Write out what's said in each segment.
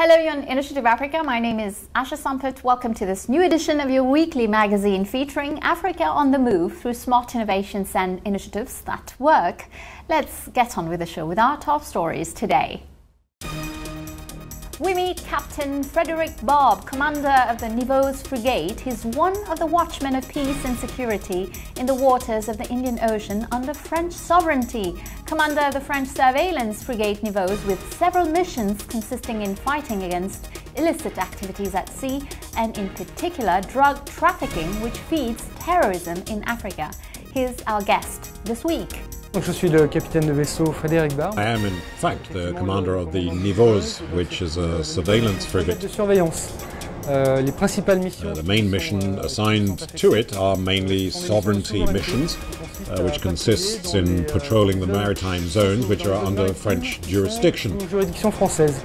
Hello, you're on Initiative Africa. My name is Asha Samput. Welcome to this new edition of your weekly magazine featuring Africa on the move through smart innovations and initiatives that work. Let's get on with the show with our top stories today. We meet Captain Frédéric Barbe, commander of the Nivôse frigate. He's one of the watchmen of peace and security in the waters of the Indian Ocean under French sovereignty. Commander of the French surveillance frigate Nivôse, with several missions consisting in fighting against illicit activities at sea and in particular drug trafficking, which feeds terrorism in Africa. Here's our guest this week. Je suis le capitaine de vaisseau Frédéric Barbe. I am in fact the commander of the Nivôse, which is a surveillance frigate. De surveillance. Les principales missions. The main mission assigned to it are mainly sovereignty missions, which consists in patrolling the maritime zones which are under French jurisdiction. Juridiction française.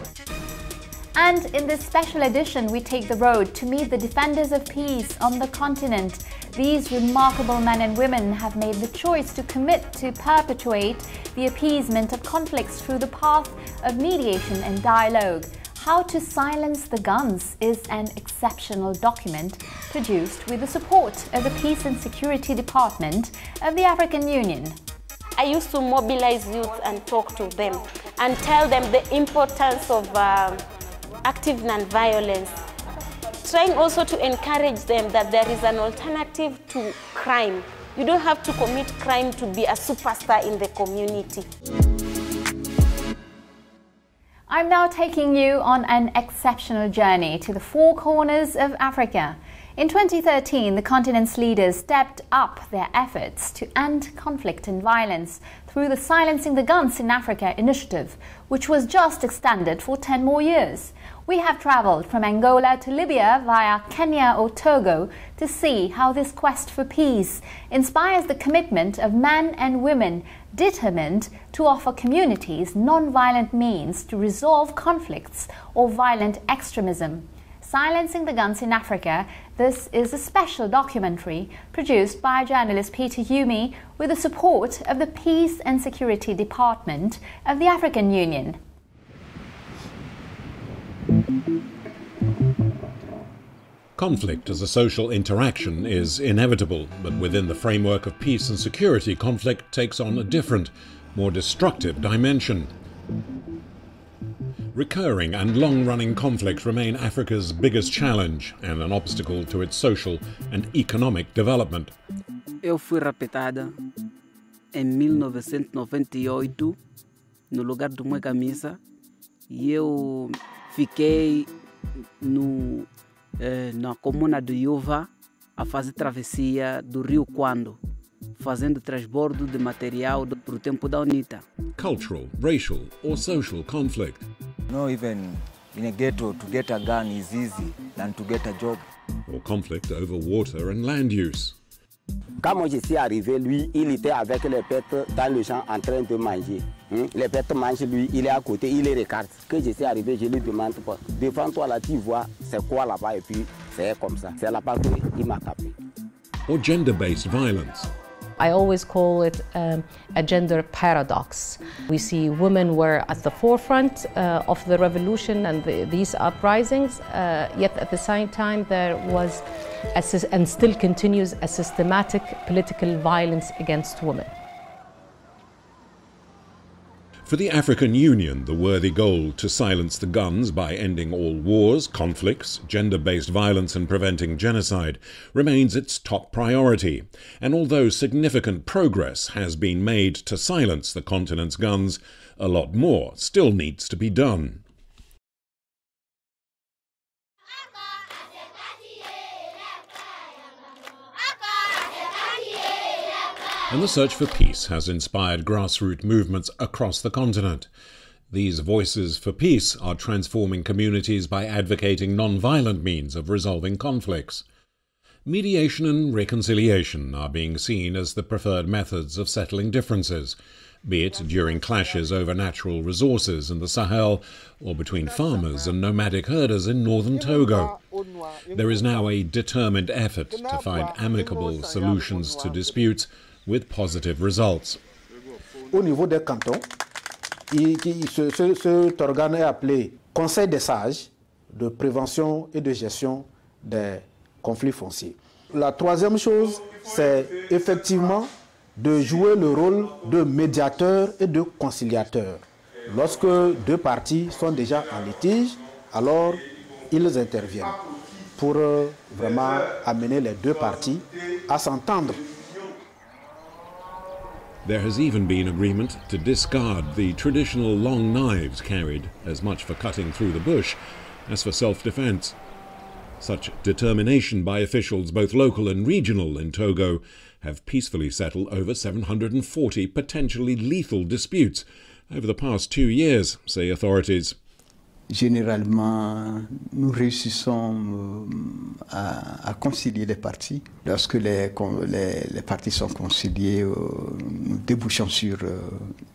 And in this special edition, we take the road to meet the defenders of peace on the continent. These remarkable men and women have made the choice to commit to perpetuate the appeasement of conflicts through the path of mediation and dialogue. How to Silence the Guns is an exceptional document produced with the support of the Peace and Security Department of the African Union. I used to mobilize youth and talk to them and tell them the importance of active non-violence, trying also to encourage them that there is an alternative to crime. You don't have to commit crime to be a superstar in the community. I'm now taking you on an exceptional journey to the four corners of Africa. In 2013, the continent's leaders stepped up their efforts to end conflict and violence through the Silencing the Guns in Africa initiative, which was just extended for 10 more years. We have travelled from Angola to Libya via Kenya or Togo to see how this quest for peace inspires the commitment of men and women determined to offer communities non-violent means to resolve conflicts or violent extremism. Silencing the Guns in Africa, this is a special documentary produced by journalist Peter Yumi with the support of the Peace and Security Department of the African Union. Conflict as a social interaction is inevitable, but within the framework of peace and security, conflict takes on a different, more destructive dimension. Recurring and long-running conflicts remain Africa's biggest challenge and an obstacle to its social and economic development. Eu fui raptada em 1998 no lugar do minha camisa e eu fiquei na comuna de Yuva a fazer travessia do rio Quando, fazendo transbordo de material para o tempo da UNITA. Cultural, racial or social conflict. No, even in a ghetto, to get a gun is easy than to get a job. Or conflict over water and land use. Quand moi je suis arrivé, lui, il était avec les pêtres dans le champ en train de manger. Les pêtres mangent, lui, il est à côté, il les regarde. Quand je suis arrivé, je lui demande, devant toi là, tu vois, c'est quoi là-bas? Et puis, c'est comme ça. C'est là-bas qu'il m'a tapé. Or gender-based violence. I always call it a gender paradox. We see women were at the forefront of the revolution and these uprisings, yet at the same time there was, and still continues, a systematic political violence against women. For the African Union, the worthy goal to silence the guns by ending all wars, conflicts, gender-based violence and preventing genocide remains its top priority. And although significant progress has been made to silence the continent's guns, a lot more still needs to be done. And the search for peace has inspired grassroots movements across the continent. These voices for peace are transforming communities by advocating non-violent means of resolving conflicts. Mediation and reconciliation are being seen as the preferred methods of settling differences, be it during clashes over natural resources in the Sahel or between farmers and nomadic herders in northern Togo. There is now a determined effort to find amicable solutions to disputes with positive results. Au niveau des cantons, cet organe est appelé conseil des sages de prévention et de gestion des conflits fonciers. La troisième chose, c'est effectivement de jouer le rôle de médiateur et de conciliateur. Lorsque deux parties sont déjà en litige, alors ils interviennent pour vraiment amener les deux parties à s'entendre. There has even been agreement to discard the traditional long knives carried as much for cutting through the bush as for self-defense. Such determination by officials, both local and regional, in Togo have peacefully settled over 740 potentially lethal disputes over the past 2 years, say authorities. Généralement, nous réussissons à concilier les parties. Lorsque les parties sont conciliées, nous débouchons sur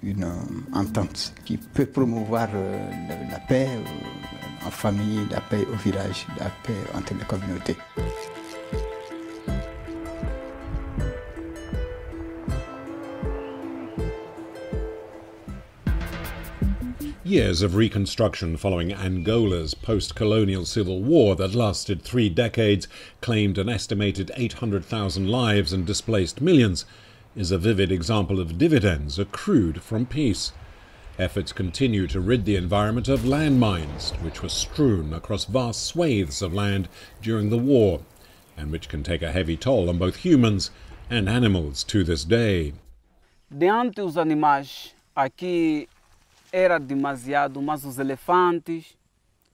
une entente qui peut promouvoir la paix en famille, la paix au village, la paix entre les communautés. Years of reconstruction following Angola's post-colonial civil war that lasted 3 decades, claimed an estimated 800,000 lives and displaced millions, is a vivid example of dividends accrued from peace. Efforts continue to rid the environment of landmines, which were strewn across vast swathes of land during the war, and which can take a heavy toll on both humans and animals to this day. Diante os animais, aqui era demasiado, mas os elefantes,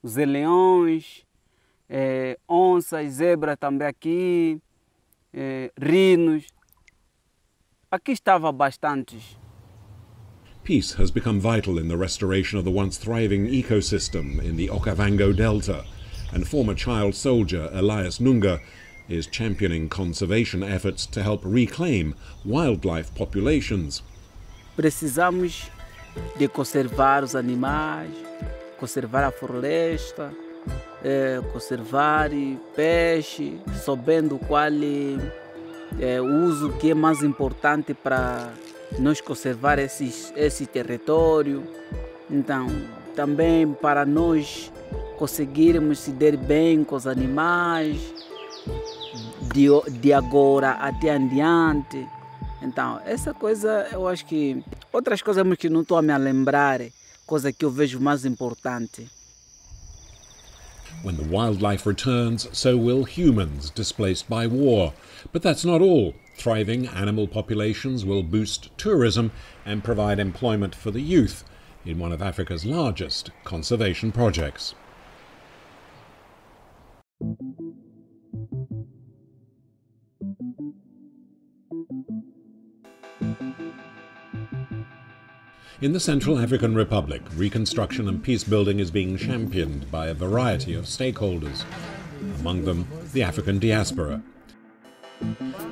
os leões, onças, zebras também aqui, rinos, aqui estava bastantes. Peace has become vital in the restoration of the once thriving ecosystem in the Okavango Delta, and former child soldier Elias Nunga is championing conservation efforts to help reclaim wildlife populations. Precisamos de conservar os animais, conservar a floresta, conservar peixe, sabendo qual é o uso que é mais importante para nós conservar esse território. Então, também para nós conseguirmos se dar bem com os animais, de agora até adiante. Então, essa coisa, eu acho que outras coisas que não estou a me lembrar, coisa que eu vejo mais importante. When the wildlife returns, so will humans displaced by war. But that's not all. Thriving animal populations will boost tourism and provide employment for the youth in one of Africa's largest conservation projects. In the Central African Republic, reconstruction and peace building is being championed by a variety of stakeholders, among them the African diaspora.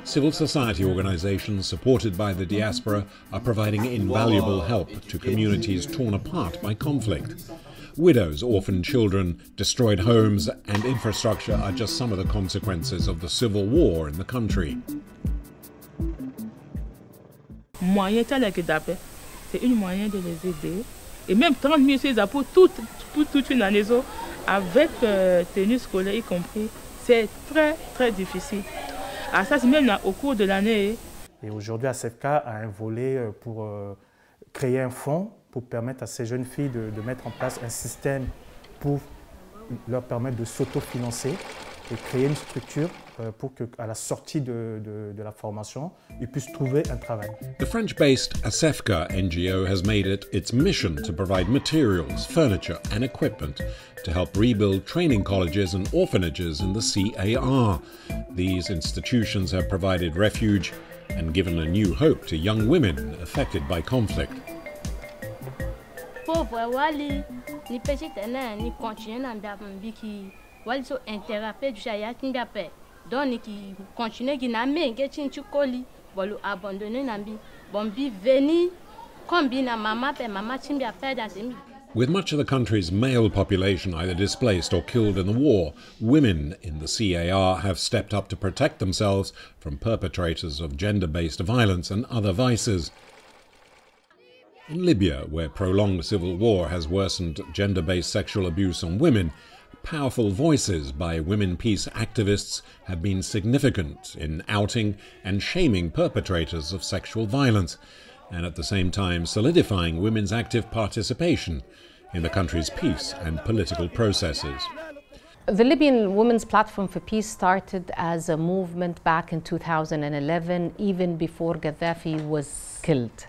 Civil society organizations supported by the diaspora are providing invaluable help to communities torn apart by conflict. Widows, orphaned children, destroyed homes and infrastructure are just some of the consequences of the civil war in the country. C'est une moyen de les aider. Et même 30 000 c'est pour toute une année avec tenue scolaire y compris. C'est très très difficile. Alors ça c'est même au cours de l'année. Et aujourd'hui ACFK a un volet pour créer un fonds pour permettre à ces jeunes filles de mettre en place un système pour leur permettre de s'autofinancer et créer une structure pour qu'à la sortie de la formation, ils puissent trouver un travail. The French-based ACFK NGO has made it its mission to provide materials, furniture and equipment to help rebuild training colleges and orphanages in the CAR. These institutions have provided refuge and given a new hope to young women affected by conflict. Donc qui continue qui n'a même que tu coli bon abandonner nambi bon bi veni combina mama pe mama chimbia peda semi. With much of the country's male population either displaced or killed in the war, women in the CAR have stepped up to protect themselves from perpetrators of gender-based violence and other vices. In Libya, where prolonged civil war has worsened gender-based sexual abuse on women, powerful voices by women peace activists have been significant in outing and shaming perpetrators of sexual violence, and at the same time solidifying women's active participation in the country's peace and political processes. The Libyan Women's Platform for Peace started as a movement back in 2011, even before Gaddafi was killed.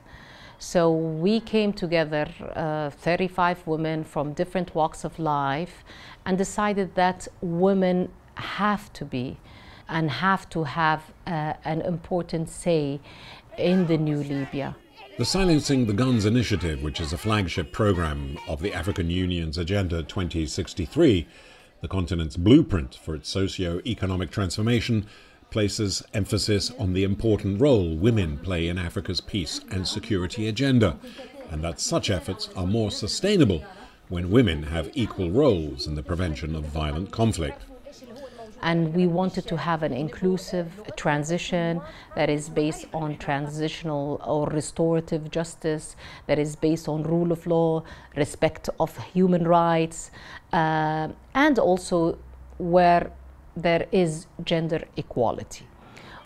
So we came together, 35 women from different walks of life, and decided that women have to be and have to have an important say in the new Libya. The Silencing the Guns initiative, which is a flagship program of the African Union's Agenda 2063, the continent's blueprint for its socio-economic transformation, places emphasis on the important role women play in Africa's peace and security agenda, and that such efforts are more sustainable when women have equal roles in the prevention of violent conflict. And we wanted to have an inclusive transition that is based on transitional or restorative justice, that is based on rule of law, respect of human rights, and also where there is gender equality.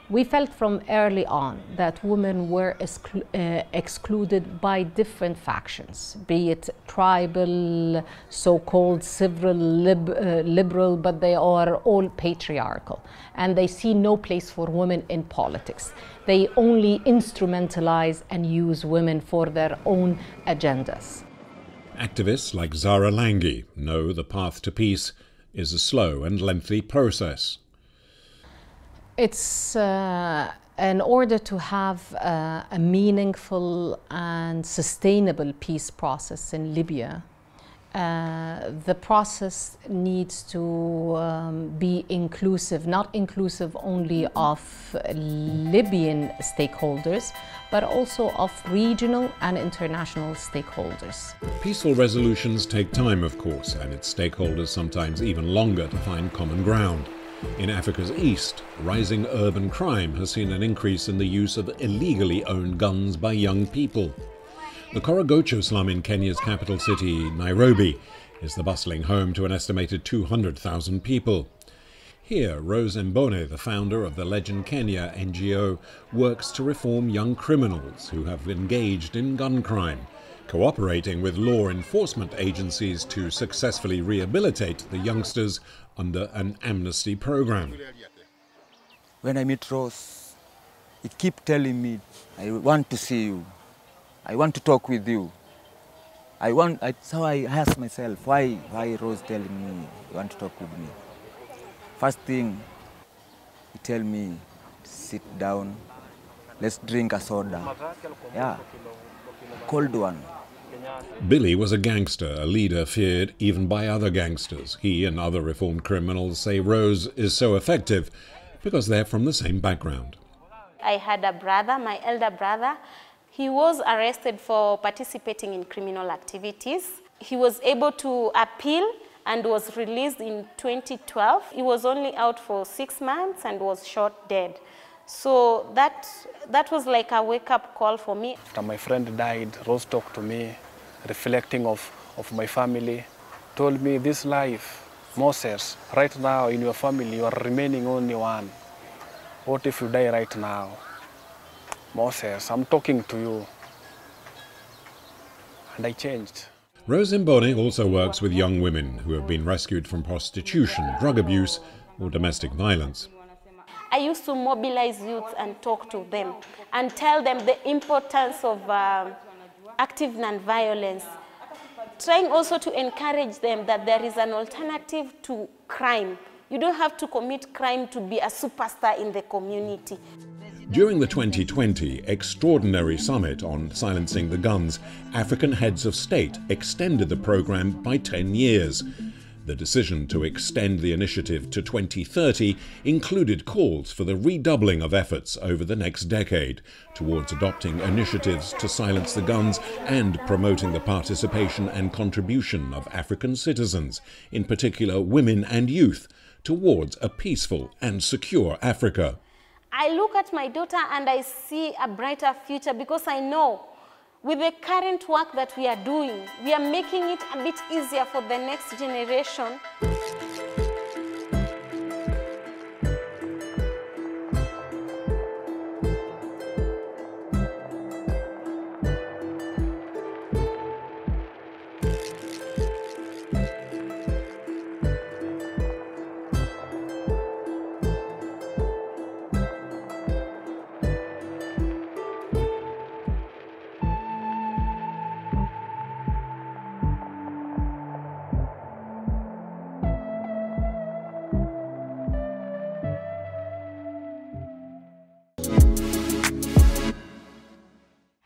We felt from early on that women were excluded by different factions, be it tribal, so-called civil, liberal, but they are all patriarchal. And they see no place for women in politics. They only instrumentalize and use women for their own agendas. Activists like Zara Langi know the path to peace is a slow and lengthy process. It's in order to have a meaningful and sustainable peace process in Libya, the process needs to be inclusive, not inclusive only of Libyan stakeholders, but also of regional and international stakeholders. Peaceful resolutions take time, of course, and its stakeholders sometimes even longer to find common ground. In Africa's east, rising urban crime has seen an increase in the use of illegally owned guns by young people. The Korogocho slum in Kenya's capital city, Nairobi, is the bustling home to an estimated 200,000 people. Here, Rose Mbone, the founder of the Legend Kenya NGO, works to reform young criminals who have engaged in gun crime, cooperating with law enforcement agencies to successfully rehabilitate the youngsters under an amnesty program. When I meet Rose, it keeps telling me, I want to see you. I want to talk with you. So I ask myself, why Rose telling me you want to talk with me? First thing, he tell me, sit down, let's drink a soda. Yeah, cold one. Billy was a gangster, a leader feared even by other gangsters. He and other reformed criminals say Rose is so effective because they're from the same background. I had a brother, my elder brother. He was arrested for participating in criminal activities. He was able to appeal and was released in 2012. He was only out for 6 months and was shot dead. So that was like a wake-up call for me. After my friend died, Rose talked to me, reflecting of my family, told me this life, Moses, right now in your family you are remaining only one. What if you die right now? Moses, I'm talking to you. And I changed. Rose Mbone also works with young women who have been rescued from prostitution, drug abuse, or domestic violence. I used to mobilize youth and talk to them and tell them the importance of active non-violence, trying also to encourage them that there is an alternative to crime. You don't have to commit crime to be a superstar in the community. During the 2020 Extraordinary Summit on Silencing the Guns, African heads of state extended the program by 10 years. The decision to extend the initiative to 2030 included calls for the redoubling of efforts over the next decade towards adopting initiatives to silence the guns and promoting the participation and contribution of African citizens, in particular women and youth, towards a peaceful and secure Africa. I look at my daughter and I see a brighter future because I know With the current work that we are doing, we are making it a bit easier for the next generation.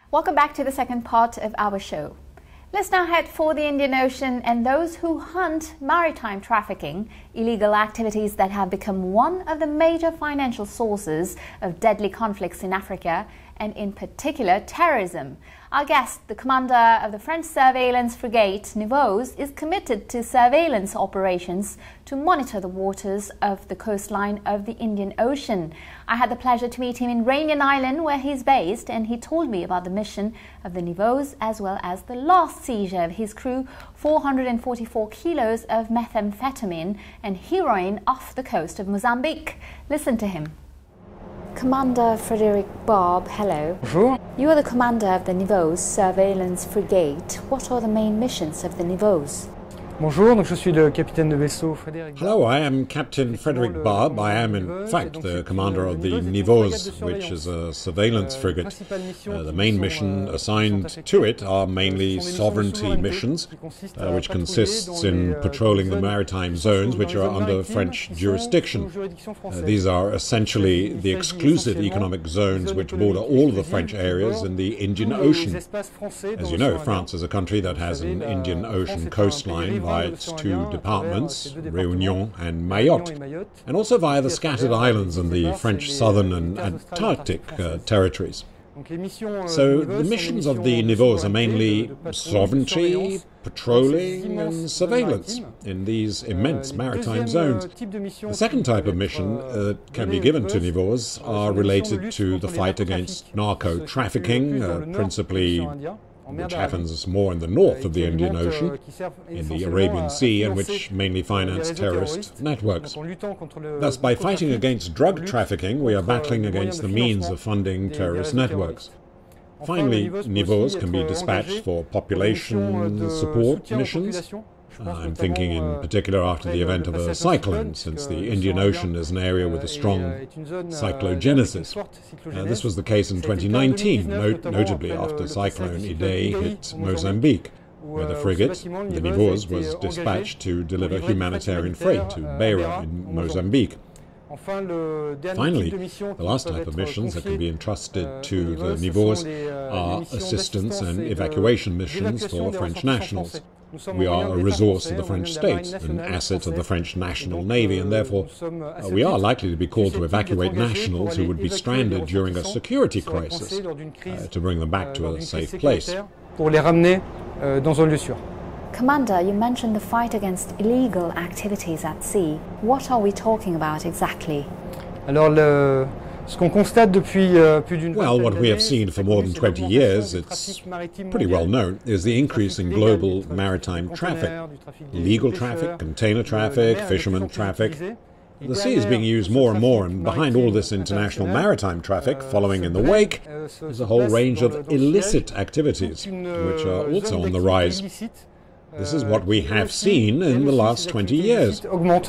Welcome back to the second part of our show. Let's now head for the Indian Ocean and those who hunt maritime trafficking, illegal activities that have become one of the major financial sources of deadly conflicts in Africa, and in particular terrorism. Our guest, the commander of the French surveillance frigate Nivôse, is committed to surveillance operations to monitor the waters of the coastline of the Indian Ocean. I had the pleasure to meet him in Réunion Island, where he's based, and he told me about the mission of the Nivôse as well as the last seizure of his crew, 444 kilos of methamphetamine and heroin off the coast of Mozambique. Listen to him. Commander Frédéric Barbe, hello. Bonjour. You are the commander of the Nivôse surveillance frigate. What are the main missions of the Nivôse? Bonjour, donc je suis le capitaine de vaisseau Frédéric. Hello, I am Captain Frédéric Barbe. I am in fact the commander of the Nivôse, which is a surveillance frigate. The main mission assigned to it are mainly sovereignty missions, which consists in patrolling the maritime zones which are under French jurisdiction. These are essentially the exclusive economic zones which border all of the French areas in the Indian Ocean. As you know, France is a country that has an Indian Ocean coastline by its two departments, Réunion and Mayotte, and also via the scattered islands in the French southern and Antarctic territories. So the missions of the Nivôse are mainly sovereignty, patrolling and surveillance in these immense maritime zones. The second type of mission that can be given to Nivôse are related to the fight against narco-trafficking, principally which happens more in the north of the Indian Ocean, in the Arabian Sea, and which mainly finance terrorist networks. Thus, by fighting against drug trafficking, we are battling against the means of funding terrorist networks. Finally, Nivôse can be dispatched for population support missions. I'm thinking in particular after the event of a cyclone, since the Indian Ocean is an area with a strong cyclogenesis. This was the case in 2019, notably after Cyclone Idai hit Mozambique, where the frigate, the Nivôse, was dispatched to deliver humanitarian freight to Beira in Mozambique. Finally, the last type of missions that can be entrusted to the Nivôse are assistance and evacuation missions for French nationals. We are a resource of the French state, an asset of the French National Navy, and therefore we are likely to be called to evacuate nationals who would be stranded during a security crisis, to bring them back to a safe place. Commander, you mentioned the fight against illegal activities at sea. What are we talking about exactly? Well, what we have seen for more than 20 years, it's pretty well known, is the increase in global maritime traffic. Illegal traffic, container traffic, fishermen traffic. The sea is being used more and more, and behind all this international maritime traffic, following in the wake, is a whole range of illicit activities, which are also on the rise. This is what we have seen in the last 20 years. Among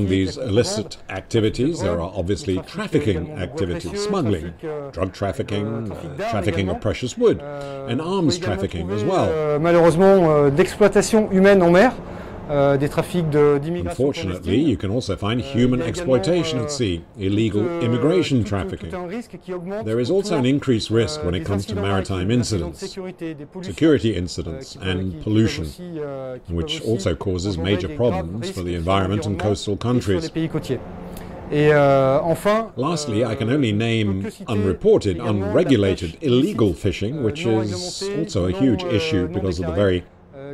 these illicit activities, there are obviously trafficking activities, smuggling, drug trafficking, trafficking of precious wood, and arms trafficking as well. Unfortunately, you can also find human exploitation at sea, illegal immigration trafficking. There is also an increased risk when it comes to maritime incidents, security incidents, and pollution, which also causes major problems for the environment and coastal countries. Lastly, I can only name unreported, unregulated, illegal fishing, which is also a huge issue because of the very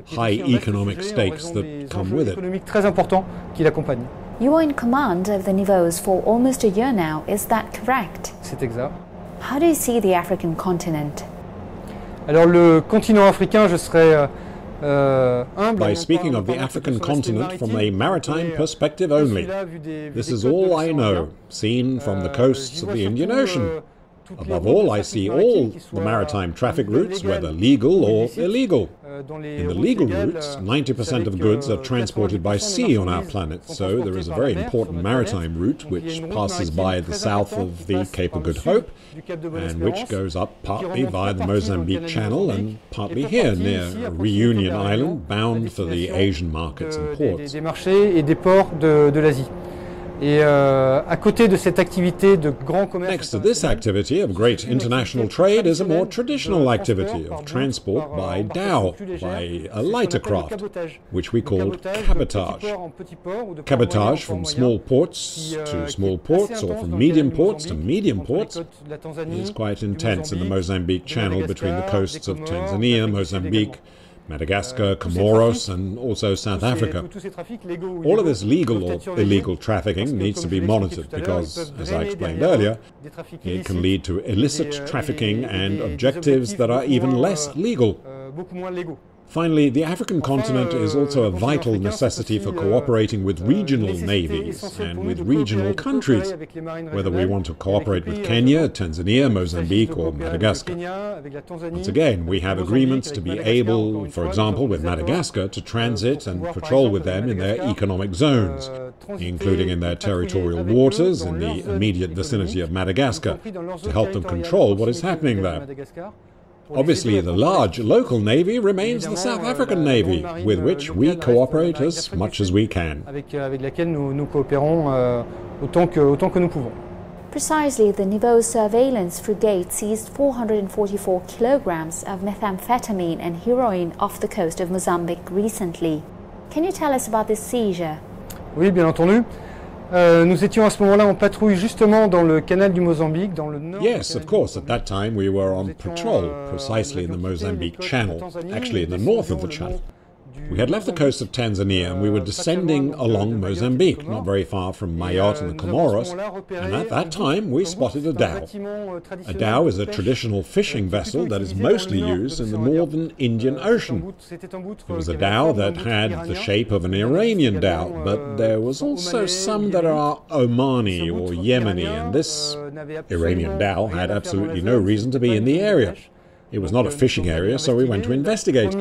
high economic stakes that come with it. You are in command of the Nivôse for almost a year now, is that correct? C'est exact. How do you see the African continent? Alors le continent africain, je serais by speaking of the African continent from a maritime perspective only. This is all I know, seen from the coasts of the Indian Ocean. Above all, I see all the maritime traffic routes, whether legal or illegal. In the legal routes, 90% of goods are transported by sea on our planet, so there is a very important maritime route which passes by the south of the Cape of Good Hope and which goes up partly via the Mozambique Channel and partly here near Reunion Island, bound for the Asian markets and ports. Des marchés et des ports de l'Asie. Et à côté de cette activité de grand commerce, next to this activity of great international trade is a more traditional activity of transport by dhow, by a lighter craft, which we called cabotage. Cabotage from small ports to small ports, or from medium ports to medium ports, is quite intense in the Mozambique Channel between the coasts of Tanzania, Mozambique, Madagascar, Comoros, and also South Africa. All of this legal or illegal trafficking needs to be monitored because, as I explained earlier, it can lead to illicit trafficking and objectives that are even less legal. Finally, the African continent is also a vital necessity for cooperating with regional navies and with regional countries, whether we want to cooperate with Kenya, Tanzania, Mozambique or Madagascar. Once again, we have agreements to be able, for example, with Madagascar, to transit and patrol with them in their economic zones, including in their territorial waters in the immediate vicinity of Madagascar, to help them control what is happening there. Obviously, the large local navy remains the South African Navy, with which we cooperate as much as we can. Avec laquelle nous coopérons autant que nous pouvons. Precisely, the Nivôse surveillance frigate seized 444 kilograms of methamphetamine and heroin off the coast of Mozambique recently. Can you tell us about this seizure? Oui, bien entendu. Nous étions à ce moment-là en patrouille justement dans le canal du Mozambique, dans le nord. Yes, of course. At that time we were on patrol, precisely in the Mozambique Channel, actually in the north of the channel. We had left the coast of Tanzania and we were descending along Mozambique, not very far from Mayotte and the Comoros, and at that time we spotted a dhow. A dhow is a traditional fishing vessel that is mostly used in the northern Indian Ocean. It was a dhow that had the shape of an Iranian dhow, but there was also some that are Omani or Yemeni, and this Iranian dhow had absolutely no reason to be in the area. It was not a fishing area, so we went to investigate.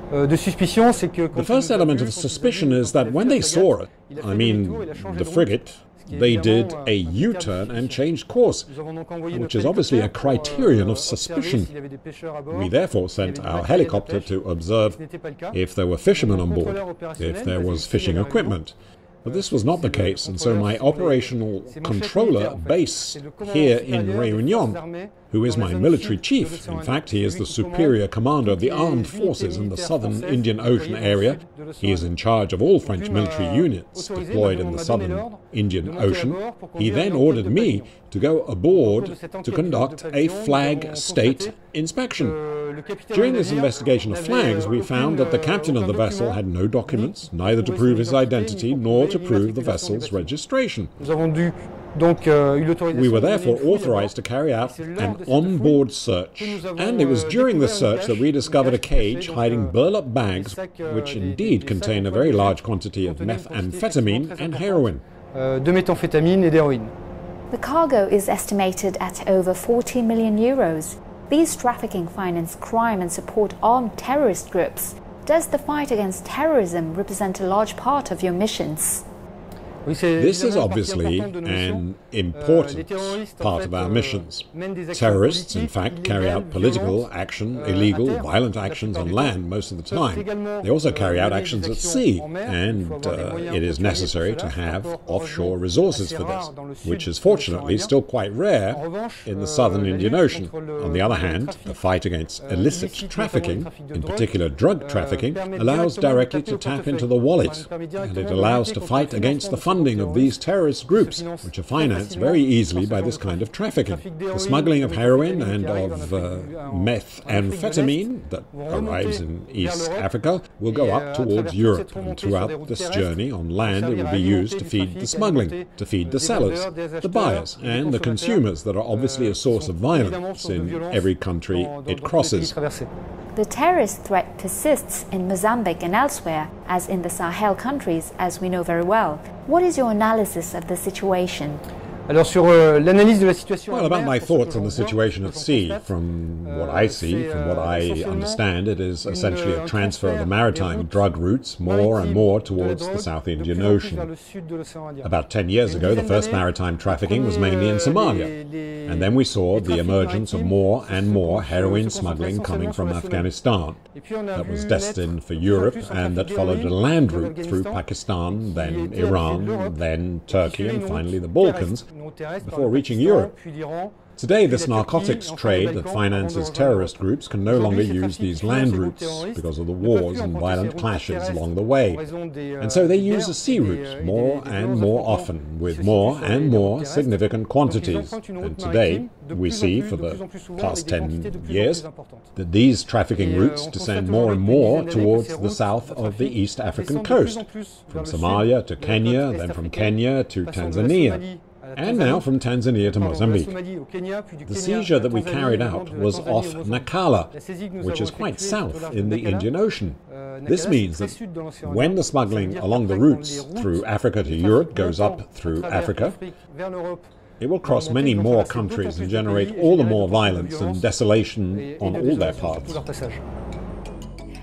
The first element of suspicion is that when they saw it, I mean the frigate, they did a U-turn and changed course, which is obviously a criterion of suspicion. We therefore sent our helicopter to observe if there were fishermen on board, if there was fishing equipment. But this was not the case, and so my operational controller based here in Réunion, who is my military chief, in fact he is the superior commander of the armed forces in the southern Indian Ocean area, he is in charge of all French military units deployed in the southern Indian Ocean, he then ordered me to go aboard to conduct a flag state inspection. During this investigation of flags, we found that the captain of the vessel had no documents, neither to prove his identity nor to prove the vessel's registration. We were therefore authorized to carry out an on-board search, and it was during this search that we discovered a cage hiding burlap bags which indeed contain a very large quantity of methamphetamine and heroin. The cargo is estimated at over 40 million euros. These trafficking finance crime and support armed terrorist groups. Does the fight against terrorism represent a large part of your missions? This is obviously an important part of our missions. Terrorists, in fact, carry out political action, illegal, violent actions on land most of the time. They also carry out actions at sea, and it is necessary to have offshore resources for this, which is fortunately still quite rare in the southern Indian Ocean. On the other hand, the fight against illicit trafficking, in particular drug trafficking, allows directly to tap into the wallet, and it allows to fight against the funding funding of these terrorist groups, which are financed very easily by this kind of trafficking. The smuggling of heroin and of methamphetamine that arrives in East Africa will go up towards Europe, and throughout this journey on land it will be used to feed the smuggling, to feed the sellers, the buyers and the consumers that are obviously a source of violence in every country it crosses. The terrorist threat persists in Mozambique and elsewhere, as in the Sahel countries, as we know very well. What is your analysis of the situation? Well, about my thoughts on the situation at sea, from what I see, from what I understand, it is essentially a transfer of the maritime drug routes more and more towards the South Indian Ocean. About 10 years ago, the first maritime trafficking was mainly in Somalia, and then we saw the emergence of more and more heroin smuggling coming from Afghanistan. That was destined for Europe and that followed a land route through Pakistan, then Iran, then Turkey, and finally the Balkans, before reaching Europe. Today, this narcotics trade that finances terrorist groups can no longer use these land routes because of the wars and violent clashes along the way. And so they use the sea routes more and more often, with more and more significant quantities. And today, we see, for the past 10 years, that these trafficking routes descend more and more towards the south of the East African coast, from Somalia to Kenya, then from Kenya to Tanzania, and now from Tanzania to Mozambique. The seizure that we carried out was off Nakala, which is quite south in the Indian Ocean. This means that when the smuggling along the routes through Africa to Europe goes up through Africa, it will cross many more countries and generate all the more violence and desolation on all their paths.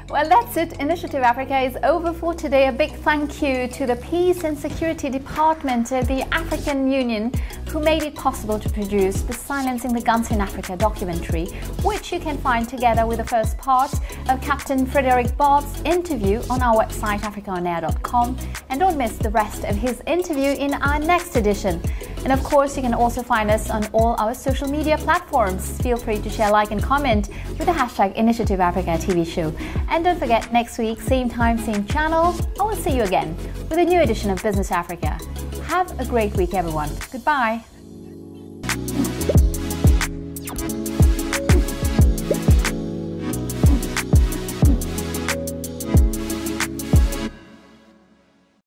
Well, that's it. Initiative Africa is over for today. A big thank you to the Peace and Security Department of the African Union, who made it possible to produce the Silencing the Guns in Africa documentary, which you can find together with the first part of Captain Frédéric Barbe's interview on our website africaonair.com. And don't miss the rest of his interview in our next edition. And of course, you can also find us on all our social media platforms. Feel free to share, like and comment with the hashtag Initiative Africa TV show. And don't forget, next week, same time, same channel, I will see you again with a new edition of Business Africa. Have a great week, everyone. Goodbye.